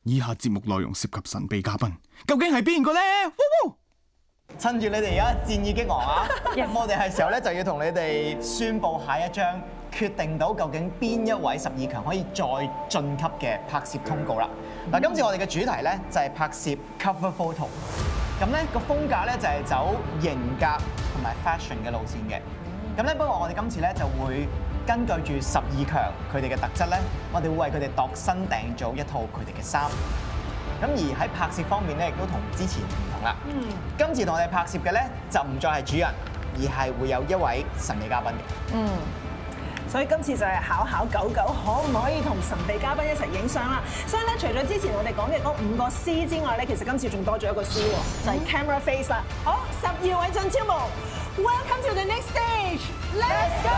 以下節目內容涉及神秘嘉賓，究竟係邊個咧？趁住你哋而家戰意激昂啊！咁我哋係時候咧就要同你哋宣佈下一張決定到究竟邊一位12強可以再晉級嘅拍攝通告啦。嗱，今次我哋嘅主題咧就係拍攝 cover photo。咁咧個風格咧就係走型格同埋 fashion 嘅路線嘅。咁咧不過我哋今次咧就會根據住12強佢哋嘅特質咧，我哋會為佢哋度身訂造一套佢哋嘅衫。咁而喺拍攝方面咧，亦都同之前唔同啦。今次同我哋拍攝嘅咧就唔再係主人，而係會有一位神秘嘉賓嘅。所以今次就係考九九可唔可以同神秘嘉賓一齊影相啦。所以咧，除咗之前我哋講嘅嗰5個 C 之外咧，其實今次仲多咗一個 C 喎，就係 camera face 啦。好，12位進超模 ，Welcome to the next stage，Let's go！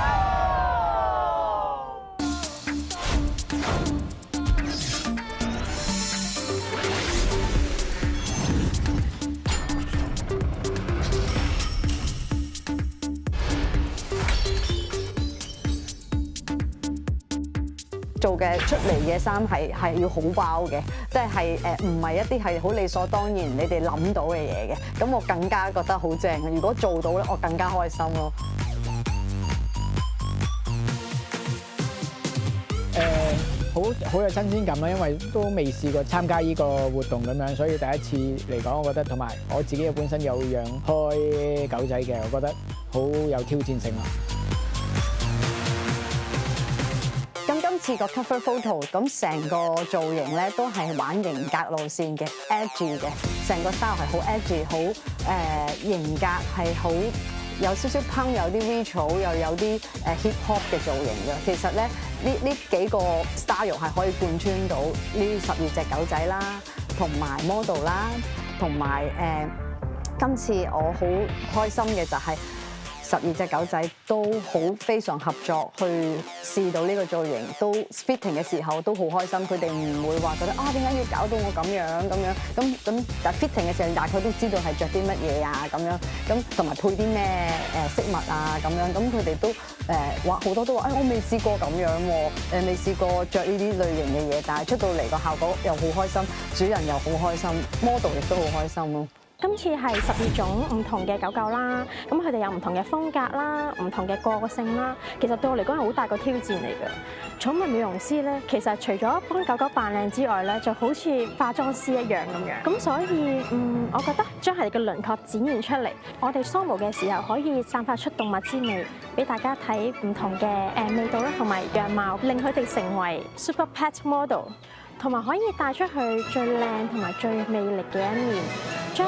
做嘅出嚟嘅衫係要好包嘅，即係唔係一啲係好理所當然你哋諗到嘅嘢嘅，咁我更加覺得好正。如果做到咧，我更加開心咯。好有新鮮感啦，因為都未試過參加呢個活動咁樣，所以第一次嚟講，我覺得同埋我自己本身有養開狗仔嘅，我覺得好有挑戰性啦。咁今次個 cover photo， 咁成個造型咧都係玩型格路線嘅 edgy 嘅，成個 style 係好 edgy， 好型格係好有少少 punk， 有啲 retro， 又有啲hip hop 嘅造型嘅。其實咧呢幾個 style 係可以貫穿到呢12隻狗仔啦，同埋 model 啦，同埋今次我好開心嘅就係12隻狗仔都好非常合作去試到呢個造型，都 fitting 嘅時候都好開心。佢哋唔會話覺得點解要搞到我咁樣咁，但 fitting 嘅時候大概都知道係着啲乜嘢啊咁樣，咁同埋配啲咩飾物啊咁樣，咁佢哋都話好多都話我未試過咁樣喎，未試過着呢啲類型嘅嘢，但係出到嚟個效果又好開心，主人又好開心 ，model 亦都好開心咯。今次係12種唔同嘅狗狗啦，咁佢哋有唔同嘅風格啦，唔同嘅個性啦。其實對我嚟講係好大個挑戰嚟嘅。寵物美容師咧，其實除咗幫狗狗扮靚之外咧，就好似化妝師一樣咁樣。咁所以我覺得將佢哋嘅輪廓展現出嚟，我哋梳毛嘅時候可以散發出動物之味，俾大家睇唔同嘅味道啦，同埋樣貌，令佢哋成為 super pet model。同埋可以帶出去最靚同埋最魅力嘅一面，將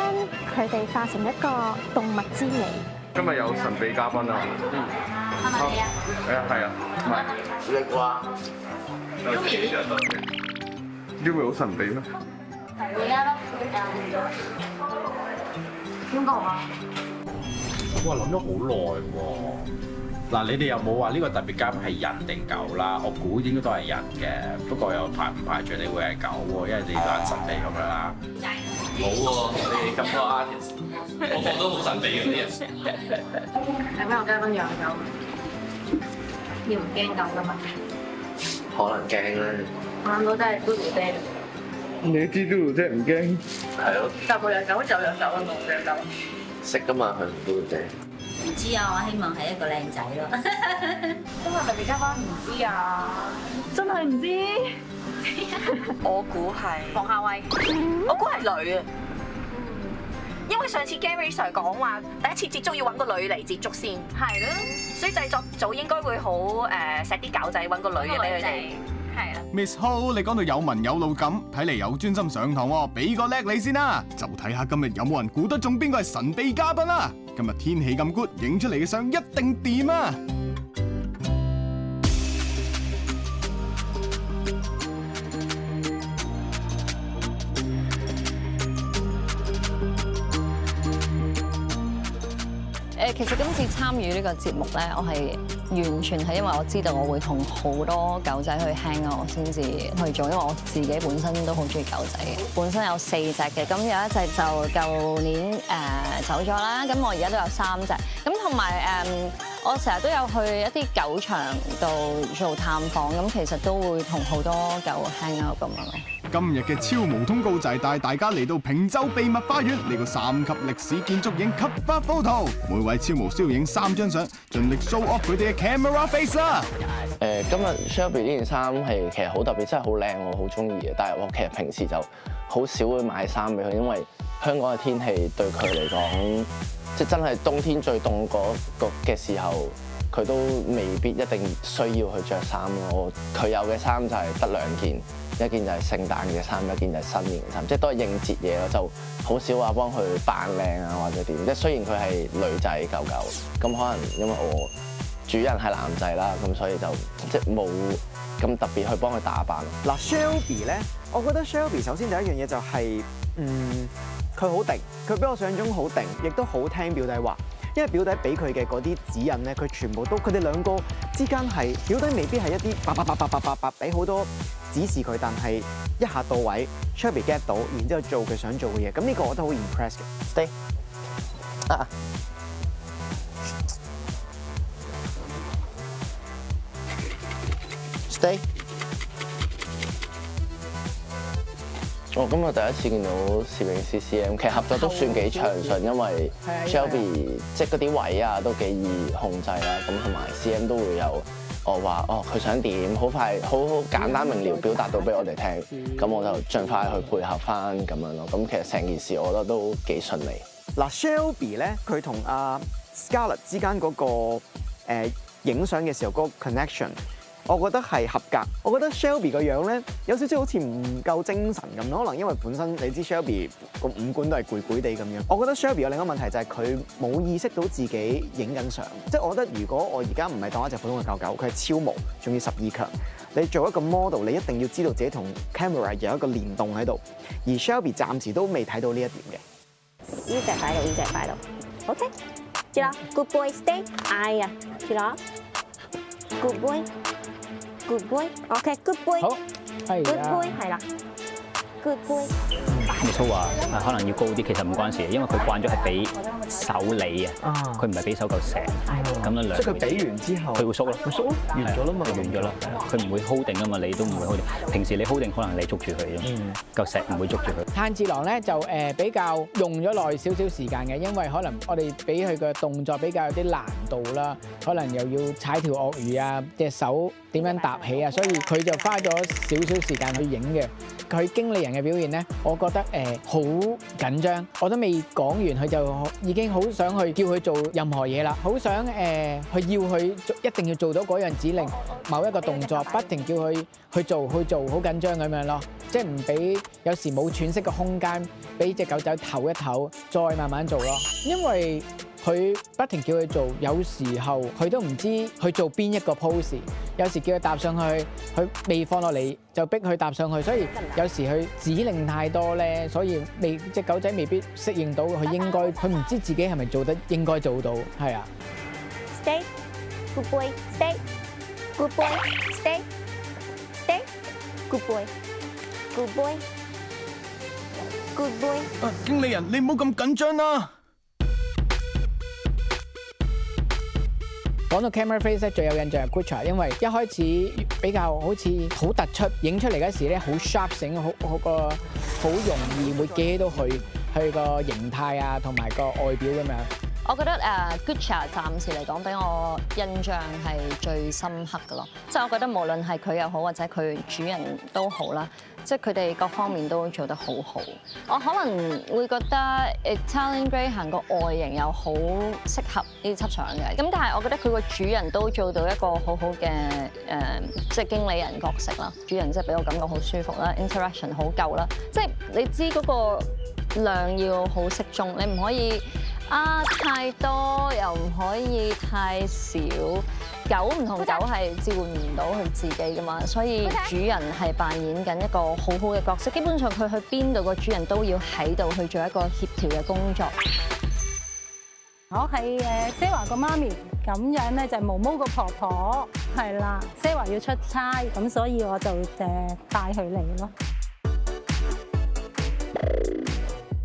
佢哋化成一個動物之味。今日有神秘嘉賓啊！係咪你啊？係啊，唔係叻啩 ？Yumi 好神秘咩？係你啊！邊個啊？哇！諗咗好耐喎。嗱，你哋又冇話呢個特別嘉賓係人定狗啦？我估應該都係人嘅，不過又唔排除你會係狗喎，因為你扮神秘咁樣啦。冇喎，你哋咁多 artist， 個個都好神秘嘅啲人。係咩？我嘉賓養狗，要唔驚狗㗎嘛？可能驚啦。我諗到真係嘟嘟爹。你知嘟嘟爹唔驚？係咯。就冇養狗就養狗啊，冇養狗。識㗎嘛，佢嘟嘟爹。唔知啊，我希望係一個靚仔咯。今日特別嘉賓唔知啊，真係唔知。我估係黃夏蕙，我估係女啊。因為上次 Gary Sir 講話第一次接觸要揾個女嚟接觸先，係咯，所以製作組應該會好錫啲狗仔，揾個女嘅俾佢哋。係啦 Miss Ho， 你講到有文有路咁，睇嚟有專心上堂喎，俾個叻你先啦。就睇下今日有冇人估得中邊個係神秘嘉賓啦。今日天氣咁 good， 影出嚟嘅相一定掂啊！其實今次參與呢個節目咧，我係完全係因為我知道我會同好多狗仔去 hang 我先至去做，因為我自己本身都好中意狗仔嘅。本身有4隻嘅，咁有一隻就舊年走咗啦，咁我而家都有3隻。咁同埋我成日都有去一啲狗場度做探訪，咁其實都會同好多狗 hang out 咁樣咯。今日嘅超無通告就係帶大家嚟到平洲秘密花園呢個3級歷史建築影 cover photo， 每位超模需要影3張相，盡力 show off 佢哋嘅 camera face 啦。今日 Shelby 呢件衫係其實好特別，真係好靚，我好中意嘅。但係我其實平時就好少會買衫俾佢，因為香港嘅天氣對佢嚟講，即係真係冬天最凍嘅時候，佢都未必一定需要去着衫咯。佢有嘅衫就係得2件，一件就係聖誕嘅衫，一件就係新年嘅衫，即係都係應節嘢咯，就好少話幫佢扮靚啊或者點。即係雖然佢係女仔狗狗，咁可能因為我主人係男仔啦，咁所以就即係冇咁特別去幫佢打扮。嗱 Shelby 咧，我覺得 Shelby 首先第一樣嘢就係，佢好定，佢比我想象中好定，亦都好聽表弟話。因為表弟俾佢嘅嗰啲指引咧，佢全部都佢哋兩個之間係表弟未必係一啲叭俾好多指示佢，但係一下到位 ，Shelby get 到，然之後做佢想做嘅嘢。咁呢個我都好 impress 嘅。Stay。Stay。我今日第一次見到攝影師 CM， 其實合作都算幾暢順，因為 Shelby 即係嗰啲位啊都幾易控制啦，咁同埋 CM 都會有我話佢想點，好快好簡單明了表達到俾我哋聽，咁我就盡快去配合翻咁樣咯。咁其實成件事我覺得都幾順利。嗱 Shelby 咧，佢同阿 Scarlett 之間嗰個影相嘅時候嗰個 connection。我覺得係合格。我覺得 Shelby 個樣咧有少少好似唔夠精神咁，可能因為本身你知 Shelby 個五官都係攰攰地咁樣。我覺得 Shelby 有另一個問題就係佢冇意識到自己影緊相，即係我覺得如果我而家唔係當一隻普通嘅狗狗，佢係超模，仲要12強，你做一個 model， 你一定要知道自己同 camera 有一個連動喺度，而 Shelby 暫時都未睇到呢一點嘅。呢隻擺度，呢隻擺度 ，OK， 知啦 ，Good boy，stay， 哎呀，知啦 ，Good boy。Good boy，OK，Good boy，好，係 Good boy， 係啦 ，Good boy。冇錯話可能要高啲，其實唔關事，因為佢慣咗係俾手你啊，佢唔係俾手嚿石，咁樣兩。即係佢俾完之後，佢會縮咯，佢縮咯，完咗啦嘛，完咗啦，佢唔會 hold 定啊嘛，你都唔會 hold 定。平時你 hold 定可能你捉住佢咯，嚿石唔會捉住佢。炭治郎咧就比較用咗耐少少時間嘅，因為可能我哋俾佢嘅動作比較有啲難度啦，可能又要踩條鱷魚啊，隻手點樣搭起啊，所以佢就花咗少少時間去影嘅。佢經理人嘅表現咧，我覺得好緊張，我都未講完，佢就已經好想去叫佢做任何嘢啦，好想去要佢一定要做到嗰樣指令，某一個動作，不停叫佢去做，好緊張咁樣咯，即係唔俾有時冇喘息嘅空間，俾隻狗仔唞一唞，再慢慢做咯，因為佢不停叫佢做，有時候佢都唔知去做邊一個 pose， 有時叫佢搭上去，佢未放落嚟就逼佢搭上去，所以有時佢指令太多咧，所以隻狗仔未必適應到佢應該，佢唔知自己係咪做得應該做到，係啊。Stay, good boy, stay, good boy, stay, stay, good boy, good boy, good boy。經理人，你唔好咁緊張啦。講到 camera face 咧，最有印象係 Gucci， 因為一開始比較好似好突出，影出嚟嗰時咧好 sharp 醒，好容易會記到佢個形態啊，同埋個外表咁樣。我覺得Gucci 暫時嚟講俾我印象係最深刻嘅咯，即係我覺得無論係佢又好或者佢主人都好啦，即係佢哋各方面都做得好好。我可能會覺得 Italian Greyhound 個外形又好適合呢輯相嘅，咁但係我覺得佢個主人都做到一個好好嘅即係經理人角色啦。主人即係俾我感覺好舒服啦 ，interaction 好夠啦，即係你知嗰個量要好適中，你唔可以太多又唔可以太少，狗唔同狗係召喚唔到佢自己噶嘛，所以主人係扮演緊一個好好嘅角色。基本上佢去邊度，個主人都要喺度去做一個協調嘅工作。我係Sarah個媽咪，咁樣咧就係毛毛個婆婆，係啦。Sarah要出差，咁所以我就帶佢嚟咯。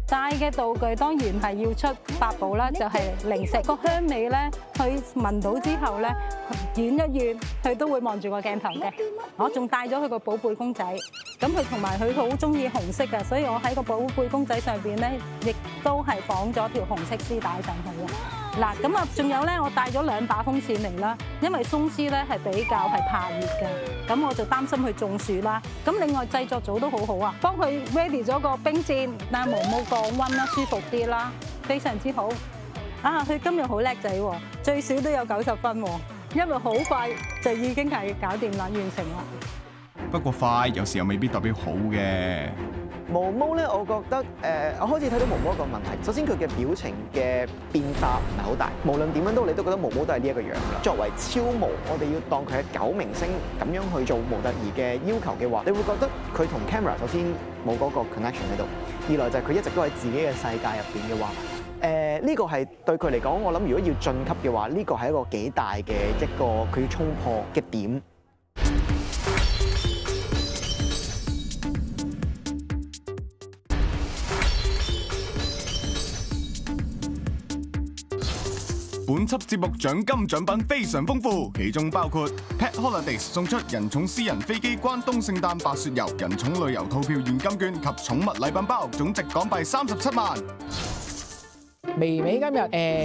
帶嘅道具當然係要出8寶啦，就係零食個香味咧，佢聞到之後咧，軟一軟，佢都會望住個鏡頭嘅。我仲帶咗佢個寶貝公仔，咁佢同埋佢好中意紅色嘅，所以我喺個寶貝公仔上邊咧，亦都係綁咗條紅色絲帶上去嘅。嗱，咁啊，仲有咧，我帶咗2把風扇嚟啦，因為鬆獅咧係比較係怕熱嘅，咁我就擔心佢中暑啦。咁另外製作組都好好啊，幫佢 ready 咗個冰箭，但毛毛降溫啦，舒服啲啦，非常之好。啊，佢今日好叻仔喎，最少都有90分喎，因為好快就已經係搞掂啦，完成啦。不過快有時又未必代表好嘅。毛毛咧，我覺得我開始睇到毛毛一個問題。首先佢嘅表情嘅變化唔係好大，無論點樣都你都覺得毛毛都係呢一個樣㗎。作為超模，我哋要當佢係狗明星咁樣去做模特兒嘅要求嘅話，你會覺得佢同 camera 首先冇嗰個 connection 喺度，二來就係佢一直都喺自己嘅世界入邊嘅話，呢個係對佢嚟講，我諗如果要晉級嘅話，呢個係一個幾大嘅一個佢要衝破嘅點。本輯節目獎金獎品非常豐富，其中包括 Pet Holidays 送出人寵私人飛機關東聖誕白雪遊、人寵旅遊套票現金券及寵物禮品包，總值港幣37萬。微微今日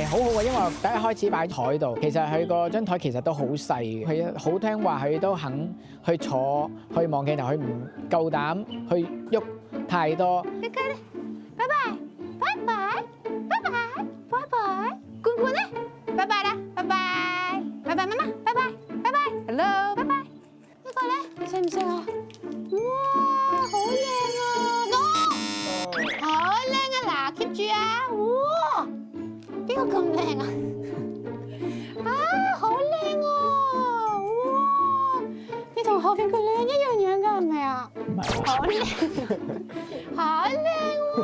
好好啊，因為我第一開始擺台度，其實佢個張台其實都好細嘅，佢好聽話，佢都肯去坐去望鏡頭，佢唔夠膽去喐太多。哥哥咧，拜拜，拜拜，拜拜，拜拜。罐罐咧，拜拜啦，拜拜，拜拜媽媽，拜拜，拜拜 ，hello， 拜拜。呢個咧，識唔識啊？哇，好靚啊！好靚啊！嗱 ，keep 住啊！哇，邊個咁靚啊？啊，好靚喎！哇，你同後邊個女人一樣樣㗎，係咪啊？唔係，好靚，好靚喎！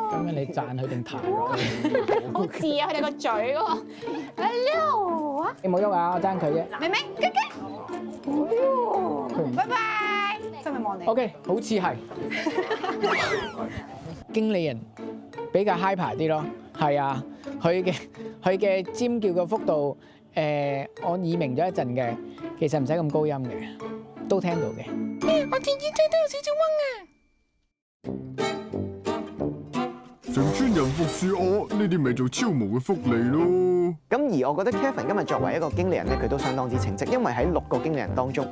咁樣你讚佢定彈佢？好似啊，佢哋個嘴喎。Hello 啊！你冇喐啊，我爭佢啫。明明，哥哥。拜拜。佢咪望你 ？OK， 好似係。經理人比較 hyper 啲咯，係啊，佢嘅尖叫嘅幅度，我耳鳴咗一陣嘅，其實唔使咁高音嘅，都聽到嘅。我天耳仔都有少少嗡啊！成村人服侍我，呢啲咪做超模嘅福利咯。咁而我覺得 Kevin 今日作為一個經理人咧，佢都相當之稱職，因為喺6個經理人當中，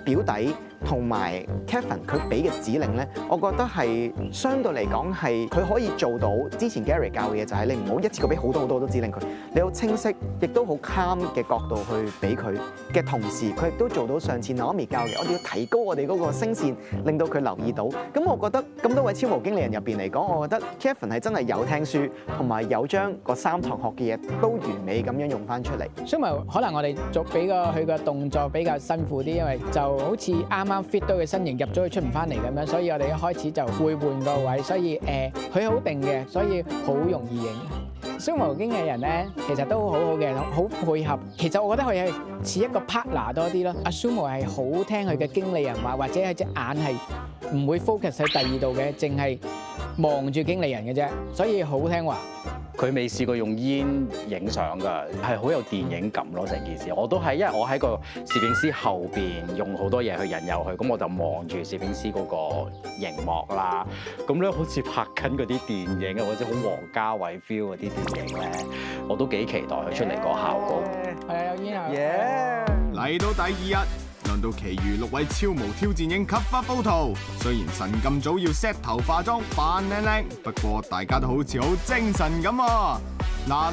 表弟同埋 Kevin 佢俾嘅指令咧，我覺得係相對嚟講係佢可以做到之前 Gary 教嘅嘢，就係你唔好一次過俾好多指令佢，你好清晰，亦都好 calm 嘅角度去俾佢嘅同時，佢亦都做到上次 Naomi 教嘅，我哋要提高我哋嗰個聲線，令到佢留意到。咁我覺得咁多位超模經理人入邊嚟講，我覺得 Kevin 係真係有聽書，同埋有將個3堂學嘅嘢都完美咁樣用翻出嚟。所以咪可能我哋做俾佢個動作比較辛苦啲，因為就好似啱啱 fit 到嘅身形入咗去出唔翻嚟咁樣，所以我哋一開始就會換個位，所以佢好定嘅，所以好容易影。超模經理人咧，其實都好好嘅，好配合。其實我覺得佢係似一個 partner 多啲咯。阿 Sumo 係好聽佢嘅經理人話，或者係隻眼係唔會 focus 喺第二度嘅，淨係望住經理人嘅啫，所以好聽話。佢未試過用煙影相㗎，係好有電影感咯成件事。我都係，因為我喺個攝影師後邊用好多嘢去引誘佢，咁我就望住攝影師嗰個熒幕啦。咁咧好似拍緊嗰啲電影啊，或者好王家衛 feel 嗰啲電影咧，我都幾期待佢出嚟個效果。係啊，有煙啊！嚟到第2日。輪到其餘6位超模挑戰影 cover photo， 雖然神咁早要 set 頭化妝扮靚靚，不過大家都好似好精神咁喎。嗱，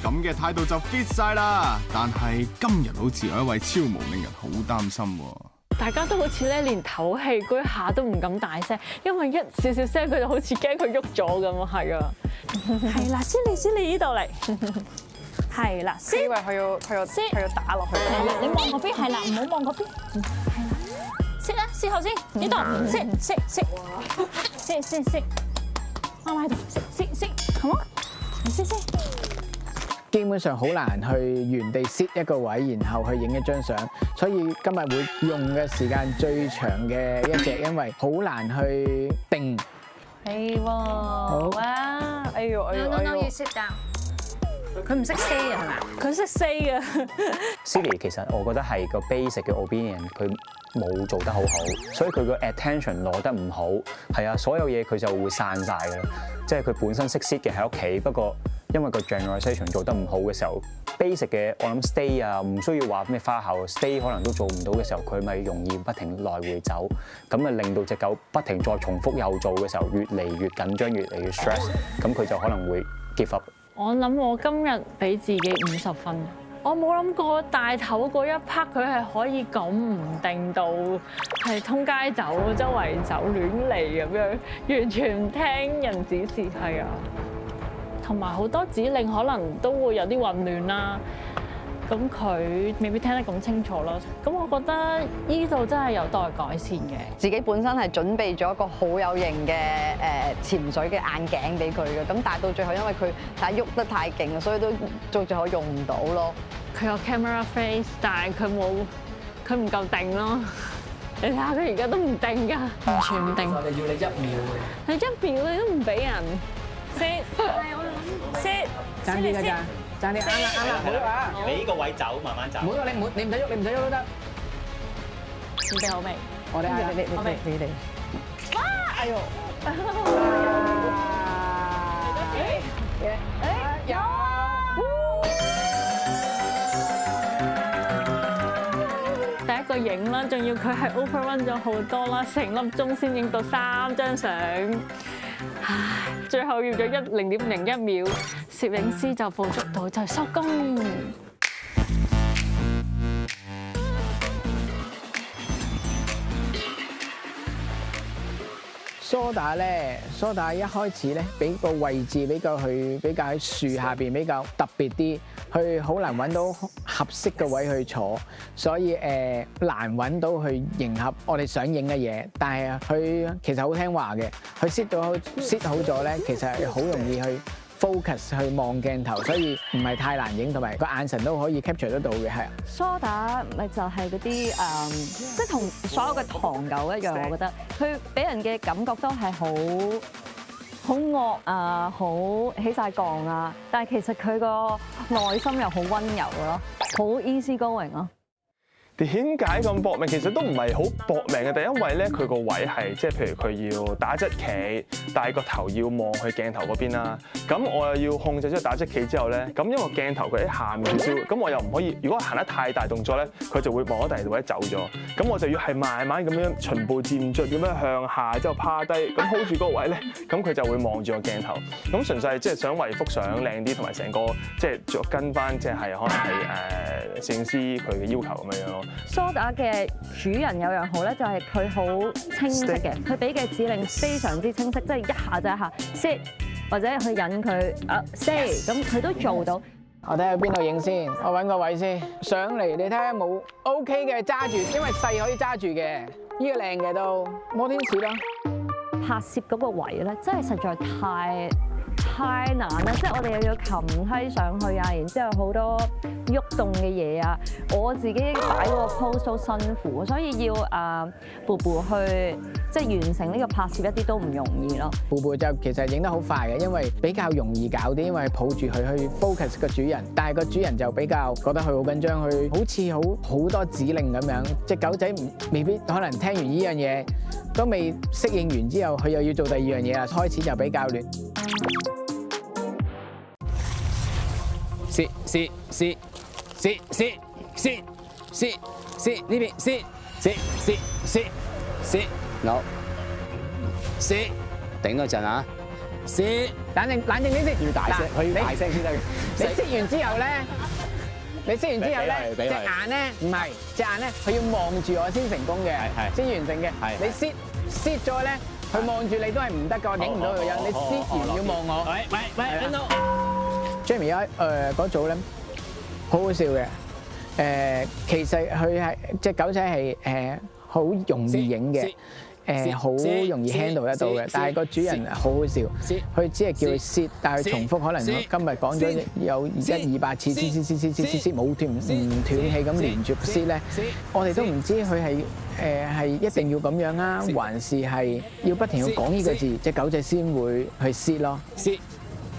咁嘅態度就 fit 晒啦。但係今日好似有一位超模令人好擔心喎。大家都好似咧，連唞氣嗰一下都唔敢大聲，因為一少少聲佢就好似驚佢喐咗咁啊，係啊。係啦，先你呢度嚟。係啦，以為佢要打落去。係啦，你望嗰邊，係啦，唔好望嗰邊。係啦，識啦，試後先，呢度，識，媽媽喺度，識，好冇？識。基本上好難去原地 set 一個位，然後去影一張相，所以今日會用嘅時間最長嘅一隻，因為好難去定。係喎，好啊，哎呦， No, you sit down. 佢唔識 say 啊，係咪啊？佢識 say 嘅。Silly 其實我覺得係個 basic 嘅 obedience 佢冇做得好好，所以佢個 attention 攞得唔好，係啊，所有嘢佢就會散晒㗎啦。即係佢本身識 sit 嘅喺屋企，不過因為個 generalization 做得唔好嘅時候 ，basic 嘅我諗 stay 啊，唔需要話咩花巧 stay 可能都做唔到嘅時候，佢咪容易不停來回走，咁啊令到隻狗不停再重複又做嘅時候，越嚟越緊張，越嚟越 stress， 咁佢就可能會 give up。我諗我今日俾自己50分，我冇諗過大頭嗰一 part 佢係可以咁唔定到，係通街走、周圍走、亂嚟咁樣，完全唔聽人指示，係啊。同埋好多指令可能都會有啲混亂啦，咁佢未必聽得咁清楚咯。咁我覺得呢度真係有待改善嘅。自己本身係準備咗一個好有型嘅潛水嘅眼鏡俾佢嘅，咁但係到最後因為佢太喐得太勁啊，所以都到最後用唔到咯。佢有 camera face， 但係佢唔夠定咯。你睇下佢而家都唔定㗎，完全唔定。我哋要你1秒嘅。你1秒你都唔俾人。sit， sit，爭啲㗎咋，爭啲啱啦，唔好啊！你呢個位走，慢慢走。唔好啊！你唔使喐，你唔使喐都得。準備好未？我哋你哋。哇！哎呦！有。第一個影啦，仲要佢係 overrun 咗好多啦，成粒鐘先影到3張相。唉，最後要咗0.01秒，攝影師就捕捉到就收工。梳打咧，梳打一開始咧，俾個位置比較喺樹下邊比較特別啲，佢好難揾到合適嘅位去坐，所以難揾到去迎合我哋想影嘅嘢。但係佢其實好聽話嘅，佢 sit 好咗咧，其實好容易去 focus 去望鏡頭，所以唔係太難影，同埋個眼神都可以 capture 得到嘅，係啊。梳打咪就係嗰啲即係同所有嘅唐狗一樣，我覺得佢俾人嘅感覺都係好惡啊，好起晒槓啊，但係其實佢個內心又好溫柔咯，好 easy going 咯。點解咁搏命？其實都唔係好搏命嘅，但因為咧佢個位係即係譬如佢要打側企，但係個頭要望去鏡頭嗰邊啦。咁我又要控制咗打側企之後咧，咁因為鏡頭佢喺下面少少，咁我又唔可以。如果我行得太大動作咧，佢就會望咗第二度位走咗。咁我就要係慢慢咁樣循步漸進咁樣向下，之後趴低，咁 hold 住嗰個位咧，咁佢就會望住個鏡頭。咁純粹係即係想為幅相靚啲，同埋成個即係跟翻即係可能係攝影師佢嘅要求咁樣咯。梳打嘅主人有樣好咧，就係佢好清晰嘅，佢俾嘅指令非常之清晰，即係一下就一下 sit 或者去引佢stay， 咁佢都做到。我睇下邊度影先，我揾個位先上嚟，你睇下冇 OK 嘅揸住，因為細可以揸住嘅，呢個靚嘅都摩天池啦。拍攝嗰個位咧，真係實在太難啦！即係我哋又要擒梯上去啊，然之後好多喐動嘅嘢啊，我自己擺嗰個 pose 都辛苦，所以要步步去即係完成呢個拍攝一啲都唔容易咯。步步就其實影得好快嘅，因為比較容易搞啲，因為抱住佢去 focus 個主人，但係個主人就比較覺得佢好緊張，佢好似好多指令咁樣。隻狗仔未必可能聽完呢樣嘢都未適應完之後，佢又要做第二樣嘢啦，開始就比較亂。sit 呢邊sit no sit 頂多陣啊 sit 冷靜啲先，要大聲，佢要大聲先得嘅。你 sit 完之後咧，隻眼咧唔係隻眼咧，佢要望住我先成功嘅，先完成嘅。你 sit 咗咧，佢望住你都係唔得㗎，我影唔到佢樣。你 sit 完要望我。喂，聽到。Jamie 嗰組咧，好好笑嘅。其實佢係隻狗仔係好容易影嘅，好容易 handle 得到嘅。但係個主人好好笑，佢只係叫佢 sit， 但係重複可能今日講咗有100-200次 sit 冇斷唔斷氣咁連續 sit 咧，我哋都唔知佢係一定要咁樣啊，還是係要不停要講呢個字，隻狗仔先會去 sit 咯。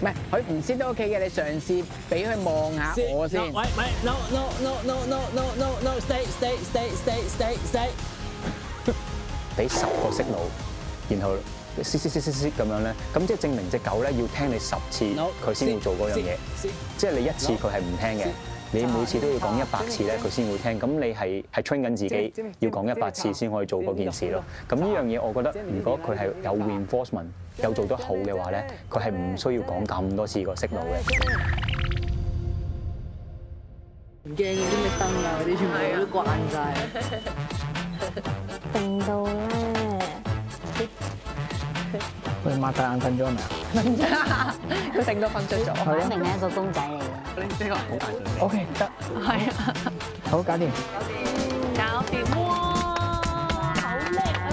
唔係佢唔 sit 都 OK 嘅，你嘗試俾佢望下我先。喂，no，stay。俾10個息怒，然後sit咁樣咧，咁即係證明隻狗咧要聽你10次，佢先會做嗰樣嘢。即係你1次佢係唔聽嘅，你每次都要講100次咧，佢先會聽。咁你係 train 緊自己，要講100次先可以做嗰件事咯。咁呢樣嘢我覺得，如果佢係有 reinforcement 有做得好嘅話咧，佢係唔需要講咁多次個息怒嘅。唔驚嗰啲咩燈啊嗰啲，全部都慣晒。定到咧，佢擘大眼瞓咗未啊？瞓咗，佢定到瞓着咗。我肯定係一個公仔嚟嘅。呢個好大隻。OK 得。係啊。好，搞掂。搞掂喎，好叻啊！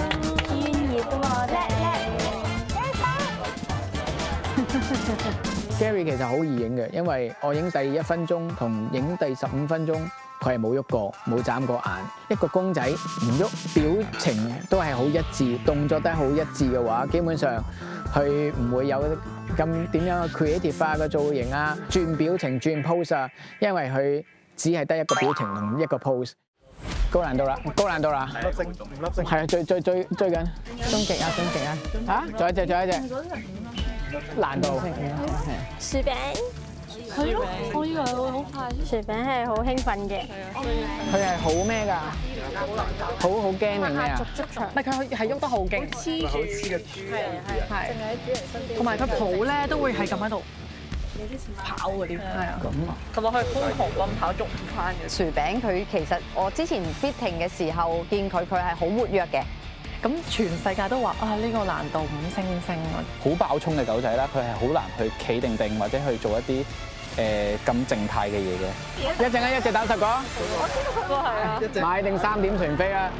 專業喎，叻。Gary 其實好易影嘅，因為我影第1分鐘同影第15分鐘，佢係冇喐過，冇眨過眼。一個公仔唔喐，表情都係好一致，動作都係好一致嘅話，基本上佢唔會有咁點樣 creative 化嘅造型啊、轉表情、轉 pose 啊，因為佢只係得一個表情同一個 pose。高難度啦，高難度啦！粒星，係啊，追緊，終極啊！嚇，仲有一隻。難度薯餅係咯，我以為會好快。薯餅係好興奮嘅，佢係好咩㗎？好驚定咩啊？唔係佢係喐得好勁，黐住嘅，係，同埋佢抱咧都會係咁喺度跑嗰啲，係啊，咁啊，同埋佢瘋狂咁跑捉唔翻嘅。薯餅佢其實我之前 fitting 嘅時候見佢係好活躍嘅。咁全世界都話啊呢個難度5星星啊！好爆衝嘅狗仔啦，佢係好難去企定或者去做一啲咁靜態嘅嘢嘅。一陣間1隻打10個。我知道佢個係啊。買定3點船飛啊！